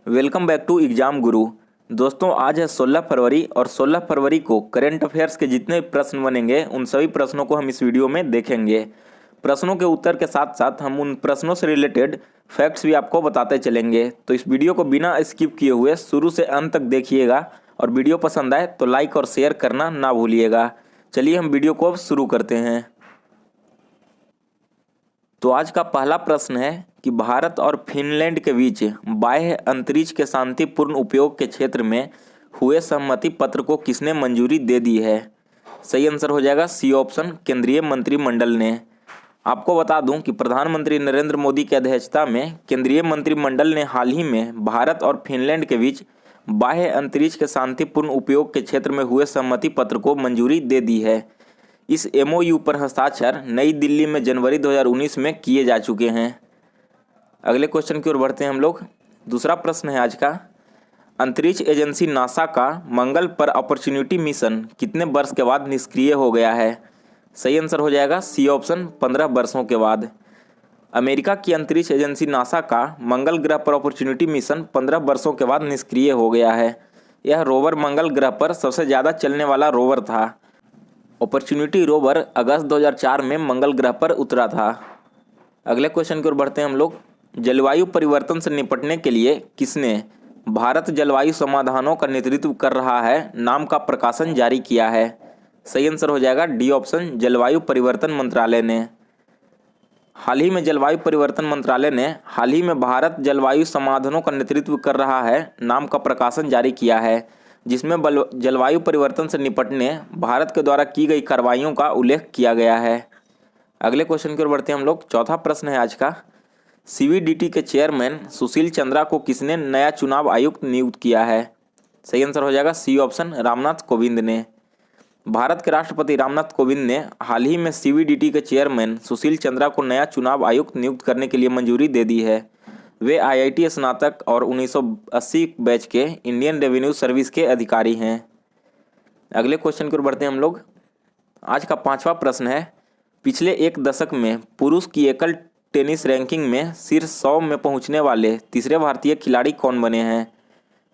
Welcome back to exam गुरु। दोस्तों, आज है 16 फरवरी और 16 फरवरी को करंट अफेयर्स के जितने प्रश्न बनेंगे उन सभी प्रश्नों को हम इस वीडियो में देखेंगे। प्रश्नों के उत्तर के साथ साथ हम उन प्रश्नों से रिलेटेड फैक्ट्स भी आपको बताते चलेंगे। तो इस वीडियो को बिना स्किप किए हुए शुरू से अंत तक देखिएगा और वीडियो पसंद आए तो लाइक और शेयर करना ना भूलिएगा। चलिए हम वीडियो को अब शुरू करते हैं। तो आज का पहला प्रश्न है कि भारत और फिनलैंड के बीच बाह्य अंतरिक्ष के शांतिपूर्ण उपयोग के क्षेत्र में हुए सहमति पत्र को किसने मंजूरी दे दी है? सही आंसर हो जाएगा सी ऑप्शन, केंद्रीय मंत्रिमंडल ने। आपको बता दूं कि प्रधानमंत्री नरेंद्र मोदी की अध्यक्षता में केंद्रीय मंत्रिमंडल ने हाल ही में भारत और फिनलैंड के बीच बाह्य अंतरिक्ष के शांतिपूर्ण उपयोग के क्षेत्र में हुए सहमति पत्र को मंजूरी दे दी है। इस एमओयू पर हस्ताक्षर नई दिल्ली में जनवरी 2019 में किए जा चुके हैं। अगले क्वेश्चन की ओर बढ़ते हैं हम लोग। दूसरा प्रश्न है आज का, अंतरिक्ष एजेंसी नासा का मंगल पर अपॉर्चुनिटी मिशन कितने वर्ष के बाद निष्क्रिय हो गया है? सही आंसर हो जाएगा सी ऑप्शन, 15 वर्षों के बाद। अमेरिका की अंतरिक्ष एजेंसी नासा का मंगल ग्रह पर अपॉर्चुनिटी मिशन 15 वर्षों के बाद निष्क्रिय हो गया है। यह रोवर मंगल ग्रह पर सबसे ज़्यादा चलने वाला रोवर था। अपॉर्चुनिटी रोवर अगस्त 2004 में मंगल ग्रह पर उतरा था। अगले क्वेश्चन की ओर बढ़ते हैं हम लोग। जलवायु परिवर्तन से निपटने के लिए किसने भारत जलवायु समाधानों का नेतृत्व कर रहा है नाम का प्रकाशन जारी किया है? सही आंसर हो जाएगा डी ऑप्शन, जलवायु परिवर्तन मंत्रालय ने। हाल ही में जलवायु परिवर्तन मंत्रालय ने हाल ही में भारत जलवायु समाधानों का नेतृत्व कर रहा है नाम का प्रकाशन जारी किया है, जिसमें जलवायु परिवर्तन से निपटने भारत के द्वारा की गई कार्रवाइयों का उल्लेख किया गया है। अगले क्वेश्चन की ओर बढ़ते हैं हम लोग। चौथा प्रश्न है आज का, सीवीडीटी के चेयरमैन सुशील चंद्रा को किसने नया चुनाव आयुक्त नियुक्त किया है? सही आंसर हो जाएगा सी ऑप्शन, रामनाथ कोविंद ने। भारत के राष्ट्रपति रामनाथ कोविंद ने हाल ही में सीवीडीटी के चेयरमैन सुशील चंद्रा को नया चुनाव आयुक्त नियुक्त करने के लिए मंजूरी दे दी है। वे आईआईटी स्नातक और 1980 बैच के इंडियन रेवेन्यू सर्विस के अधिकारी हैं। अगले क्वेश्चन की ओर बढ़ते हैं हम लोग। आज का पांचवा प्रश्न है, पिछले एक दशक में पुरुष की एकल टेनिस रैंकिंग में शीर्ष 100 में पहुंचने वाले तीसरे भारतीय खिलाड़ी कौन बने हैं?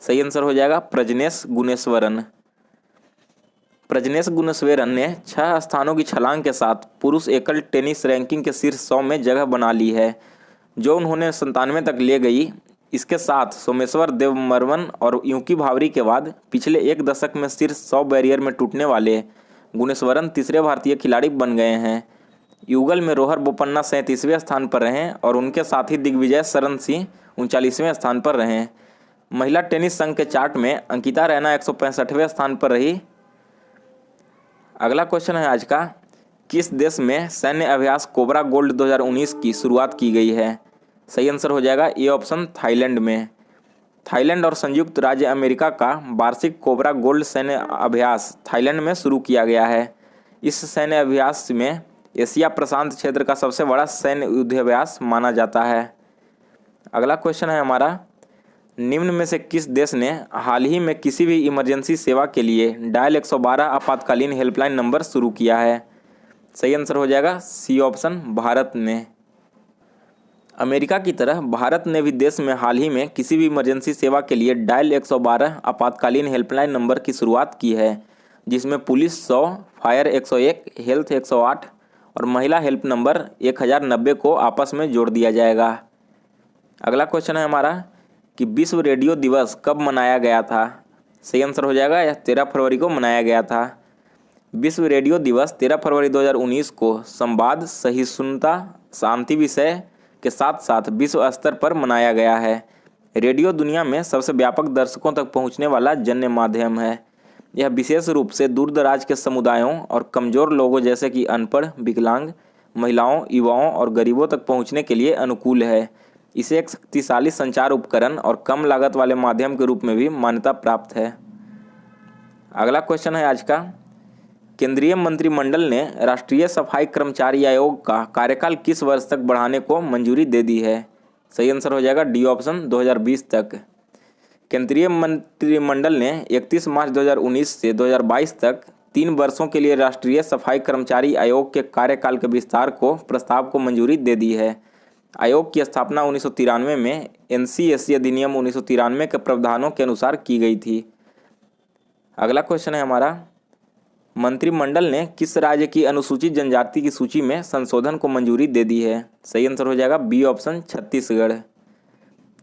सही आंसर हो जाएगा प्रजनेश गुणेश्वरन। प्रजनेश गुणेश्वरन ने 6 स्थानों की छलांग के साथ पुरुष एकल टेनिस रैंकिंग के शीर्ष 100 में जगह बना ली है, जो उन्होंने 97 तक ले गई। इसके साथ सोमेश्वर देवबर्मन और यूकी भावरी के बाद पिछले एक दशक में शीर्ष 100 बैरियर में टूटने वाले गुणेश्वरन तीसरे भारतीय खिलाड़ी बन गए हैं। युगल में रोहर बोपन्ना 37वें स्थान पर रहे और उनके साथी दिग्विजय शरण सिंह 39वें स्थान पर रहे। महिला टेनिस संघ के चार्ट में अंकिता रैना 165वें स्थान पर रही। अगला क्वेश्चन है आज का, किस देश में सैन्य अभ्यास कोबरा गोल्ड 2019 की शुरुआत की गई है? सही आंसर हो जाएगा ए ऑप्शन, थाईलैंड में। थाईलैंड और संयुक्त राज्य अमेरिका का वार्षिक कोबरा गोल्ड सैन्य अभ्यास थाईलैंड में शुरू किया गया है। इस सैन्य अभ्यास में एशिया प्रशांत क्षेत्र का सबसे बड़ा सैन्य युद्धाभ्यास माना जाता है। अगला क्वेश्चन है हमारा, निम्न में से किस देश ने हाल ही में किसी भी इमरजेंसी सेवा के लिए डायल 112 आपातकालीन हेल्पलाइन नंबर शुरू किया है? सही आंसर हो जाएगा सी ऑप्शन, भारत ने। अमेरिका की तरह भारत ने भी देश में हाल ही में किसी भी इमरजेंसी सेवा के लिए डायल 112 आपातकालीन हेल्पलाइन नंबर की शुरुआत की है, जिसमें पुलिस 100, फायर 101, हेल्थ 108 और महिला हेल्प नंबर 1090 को आपस में जोड़ दिया जाएगा। अगला क्वेश्चन है हमारा कि विश्व रेडियो दिवस कब मनाया गया था? सही आंसर हो जाएगा यह 13 फरवरी को मनाया गया था। विश्व रेडियो दिवस 13 फरवरी 2019 को संवाद, सहिष्णुता, शांति विषय के साथ साथ विश्व स्तर पर मनाया गया है। रेडियो दुनिया में सबसे व्यापक दर्शकों तक पहुंचने वाला जन्य माध्यम है। यह विशेष रूप से दूर दराज के समुदायों और कमज़ोर लोगों जैसे कि अनपढ़, विकलांग, महिलाओं, युवाओं और गरीबों तक पहुंचने के लिए अनुकूल है। इसे एक शक्तिशाली संचार उपकरण और कम लागत वाले माध्यम के रूप में भी मान्यता प्राप्त है। अगला क्वेश्चन है आज का, केंद्रीय मंत्रिमंडल ने राष्ट्रीय सफाई कर्मचारी आयोग का कार्यकाल किस वर्ष तक बढ़ाने को मंजूरी दे दी है? सही आंसर हो जाएगा डी ऑप्शन, 2020 तक। केंद्रीय मंत्रिमंडल ने 31 मार्च 2019 से 2022 तक 3 वर्षों के लिए राष्ट्रीय सफाई कर्मचारी आयोग के कार्यकाल के विस्तार को प्रस्ताव को मंजूरी दे दी है। आयोग की स्थापना 1993 में NC/SC अधिनियम 1993 के प्रावधानों के अनुसार की गई थी। अगला क्वेश्चन है हमारा, मंत्रिमंडल ने किस राज्य की अनुसूचित जनजाति की सूची में संशोधन को मंजूरी दे दी है? सही आंसर हो जाएगा बी ऑप्शन, छत्तीसगढ़।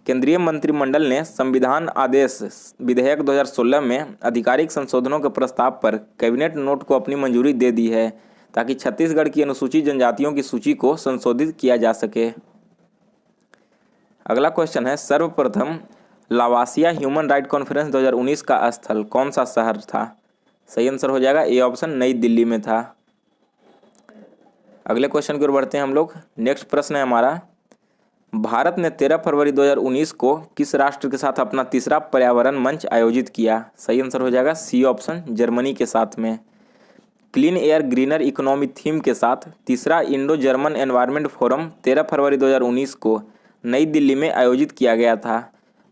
केंद्रीय मंत्रिमंडल ने संविधान आदेश विधेयक 2016 में आधिकारिक संशोधनों के प्रस्ताव पर कैबिनेट नोट को अपनी मंजूरी दे दी है ताकि छत्तीसगढ़ की अनुसूचित जनजातियों की सूची को संशोधित किया जा सके। अगला क्वेश्चन है, सर्वप्रथम लावासिया ह्यूमन राइट कॉन्फ्रेंस 2019 का स्थल कौन सा शहर था? सही आंसर हो जाएगा ए ऑप्शन, नई दिल्ली में था। अगले क्वेश्चन की ओर बढ़ते हैं हम लोग। नेक्स्ट प्रश्न है हमारा, भारत ने 13 फरवरी 2019 को किस राष्ट्र के साथ अपना तीसरा पर्यावरण मंच आयोजित किया? सही आंसर हो जाएगा सी ऑप्शन, जर्मनी के साथ में। Clean air greener economy theme के साथ तीसरा इंडो जर्मन एनवायरनमेंट फोरम 13 फरवरी 2019 को नई दिल्ली में आयोजित किया गया था।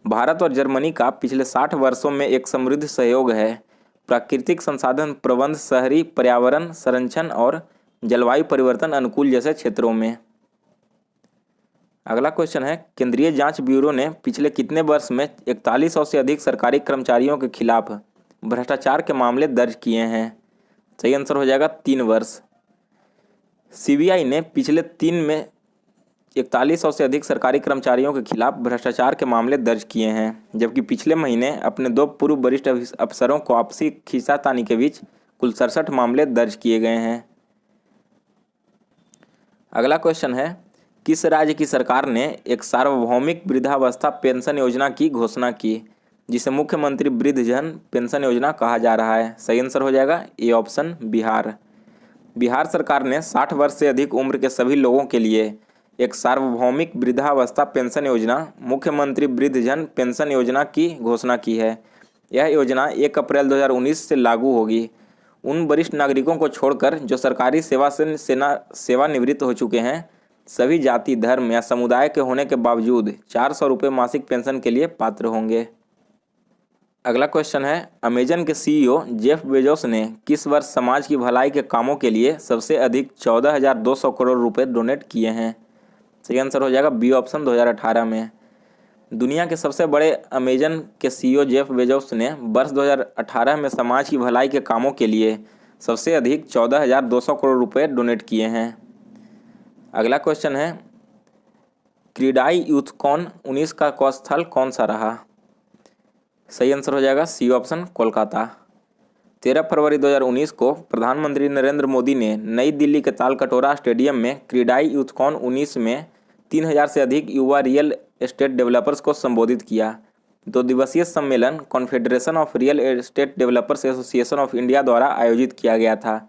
भारत और जर्मनी का पिछले 60 वर्षों में एक समृद्ध सहयोग है प्राकृतिक संसाधन प्रबंध, शहरी पर्यावरण संरक्षण और जलवायु परिवर्तन अनुकूल जैसे क्षेत्रों में। अगला क्वेश्चन है, केंद्रीय जांच ब्यूरो ने पिछले कितने वर्ष में 4100 से अधिक सरकारी कर्मचारियों के खिलाफ भ्रष्टाचार के मामले दर्ज किए हैं? सही आंसर हो जाएगा 3 वर्ष। CBI ने पिछले 3 में 4100 से अधिक सरकारी कर्मचारियों के खिलाफ भ्रष्टाचार के मामले दर्ज किए हैं, जबकि पिछले महीने अपने 2 पूर्व वरिष्ठ अफसरों को आपसी खींचातानी के बीच कुल 67 मामले दर्ज किए गए हैं। अगला क्वेश्चन है, किस राज्य की सरकार ने एक सार्वभौमिक वृद्धावस्था पेंशन योजना की घोषणा की जिसे मुख्यमंत्री वृद्धजन पेंशन योजना कहा जा रहा है? सही आंसर हो जाएगा ए ऑप्शन, बिहार। बिहार सरकार ने 60 वर्ष से अधिक उम्र के सभी लोगों के लिए एक सार्वभौमिक वृद्धावस्था पेंशन योजना मुख्यमंत्री वृद्धजन पेंशन योजना की घोषणा की है। यह योजना 1 अप्रैल 2019 से लागू होगी। उन वरिष्ठ नागरिकों को छोड़कर जो सरकारी सेवा से सेवानिवृत्त हो चुके हैं, सभी जाति, धर्म या समुदाय के होने के बावजूद 400 रुपये मासिक पेंशन के लिए पात्र होंगे। अगला क्वेश्चन है, अमेजन के CEO जेफ बेजोस ने किस वर्ष समाज की भलाई के कामों के लिए सबसे अधिक 14,200 करोड़ रुपए डोनेट किए हैं? सही आंसर हो जाएगा बी ऑप्शन, 2018 में। दुनिया के सबसे बड़े अमेजन के CEO जेफ बेजोस ने वर्ष 2018 में समाज की भलाई के कामों के लिए सबसे अधिक 14,200 करोड़ रुपए डोनेट किए हैं। अगला क्वेश्चन है, क्रीडाई यूथकॉन 19 का स्थल कौन सा रहा? सही आंसर हो जाएगा सी ऑप्शन, कोलकाता। 13 फरवरी 2019 को प्रधानमंत्री नरेंद्र मोदी ने नई दिल्ली के तालकटोरा स्टेडियम में क्रीडाई यूथकॉन 19 में 3000 से अधिक युवा रियल एस्टेट डेवलपर्स को संबोधित किया। 2 दिवसीय सम्मेलन confederation of real estate developers association of India द्वारा आयोजित किया गया था।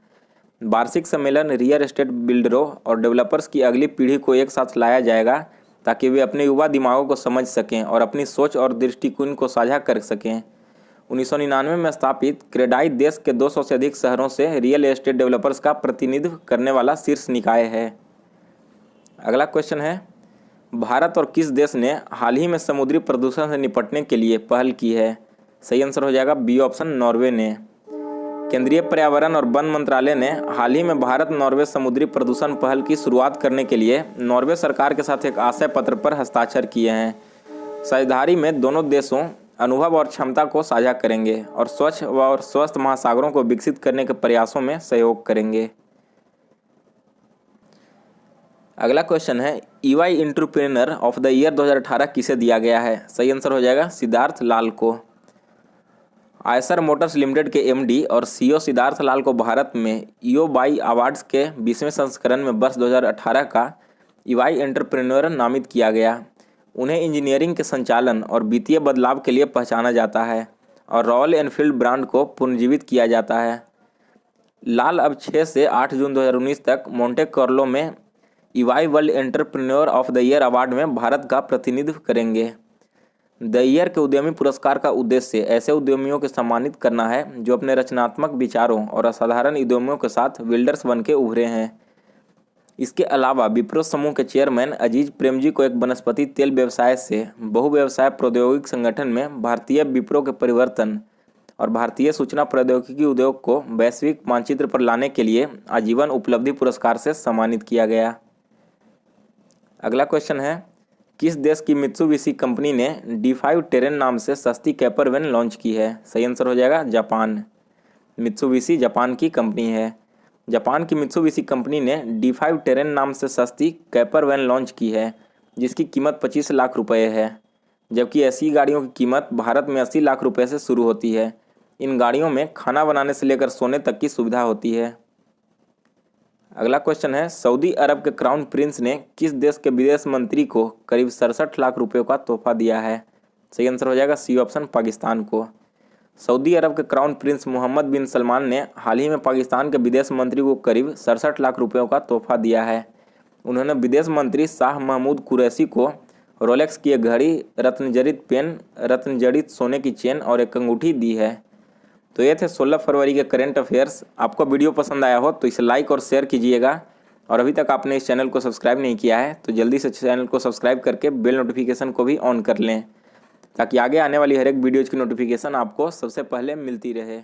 वार्षिक सम्मेलन रियल एस्टेट बिल्डरों और डेवलपर्स की अगली पीढ़ी को एक साथ लाया जाएगा ताकि वे अपने युवा दिमागों को समझ सकें और अपनी सोच और दृष्टिकोण को साझा कर सकें। 1999 में स्थापित क्रेडाई देश के 200 से अधिक शहरों से रियल एस्टेट डेवलपर्स का प्रतिनिधित्व करने वाला शीर्ष निकाय है। अगला क्वेश्चन है, भारत और किस देश ने हाल ही में समुद्री प्रदूषण से निपटने के लिए पहल की है? सही आंसर हो जाएगा बी ऑप्शन, नॉर्वे ने। केंद्रीय पर्यावरण और वन मंत्रालय ने हाल ही में भारत नॉर्वे समुद्री प्रदूषण पहल की शुरुआत करने के लिए नॉर्वे सरकार के साथ एक आशय पत्र पर हस्ताक्षर किए हैं। साझेदारी में दोनों देशों अनुभव और क्षमता को साझा करेंगे और स्वच्छ और स्वस्थ महासागरों को विकसित करने के प्रयासों में सहयोग करेंगे। अगला क्वेश्चन है, EY entrepreneur of the year 2018 किसे दिया गया है? सही आंसर हो जाएगा सिद्धार्थ लाल को। आयसर मोटर्स लिमिटेड के MD और CEO सिद्धार्थ लाल को भारत में EOBY अवार्ड्स के 20वें संस्करण में वर्ष 2018 का EY एंटरप्रेन्योर नामित किया गया। उन्हें इंजीनियरिंग के संचालन और वित्तीय बदलाव के लिए पहचाना जाता है और रॉयल एनफील्ड ब्रांड को पुनर्जीवित किया जाता है। लाल अब 6 से 8 जून 2019 तक मोंटे कार्लो में EY world entrepreneur of the year award में भारत का प्रतिनिधित्व करेंगे। द ईयर के उद्यमी पुरस्कार का उद्देश्य ऐसे उद्यमियों को सम्मानित करना है जो अपने रचनात्मक विचारों और असाधारण उद्यमियों के साथ बिल्डर्स बन के उभरे हैं। इसके अलावा विप्रो समूह के चेयरमैन अजीज प्रेमजी को एक वनस्पति तेल व्यवसाय से बहुव्यवसाय प्रौद्योगिकी संगठन में भारतीय विप्रो के परिवर्तन और भारतीय सूचना प्रौद्योगिकी उद्योग को वैश्विक मानचित्र पर लाने के लिए आजीवन उपलब्धि पुरस्कार से सम्मानित किया गया। अगला क्वेश्चन है, किस देश की मित्सुबिशी कंपनी ने D5 टेरेन नाम से सस्ती कैपर वैन लॉन्च की है? सही आंसर हो जाएगा जापान। मित्सुबिशी जापान की कंपनी है। जापान की मित्सुबिशी कंपनी ने D5 टेरेन नाम से सस्ती कैपर वैन लॉन्च की है, जिसकी कीमत 25 लाख रुपए है, जबकि ऐसी गाड़ियों की कीमत भारत में 80 लाख रुपए से शुरू होती है। इन गाड़ियों में खाना बनाने से लेकर सोने तक की सुविधा होती है। अगला क्वेश्चन है, सऊदी अरब के क्राउन प्रिंस ने किस देश के विदेश मंत्री को करीब 67 लाख रुपयों का तोहफा दिया है? सही आंसर हो जाएगा सी ऑप्शन, पाकिस्तान को। सऊदी अरब के क्राउन प्रिंस मोहम्मद बिन सलमान ने हाल ही में पाकिस्तान के विदेश मंत्री को करीब 67 लाख रुपयों का तोहफा दिया है। उन्होंने विदेश मंत्री शाह महमूद कुरैशी को रोलेक्स की एक घड़ी, रत्नजड़ित पेन, रत्नजड़ित सोने की चेन और एक अंगूठी दी है। तो ये थे 16 फरवरी के करंट अफेयर्स। आपको वीडियो पसंद आया हो तो इसे लाइक और शेयर कीजिएगा, और अभी तक आपने इस चैनल को सब्सक्राइब नहीं किया है तो जल्दी से चैनल को सब्सक्राइब करके बेल नोटिफिकेशन को भी ऑन कर लें, ताकि आगे आने वाली हर एक वीडियोज़ की नोटिफिकेशन आपको सबसे पहले मिलती रहे।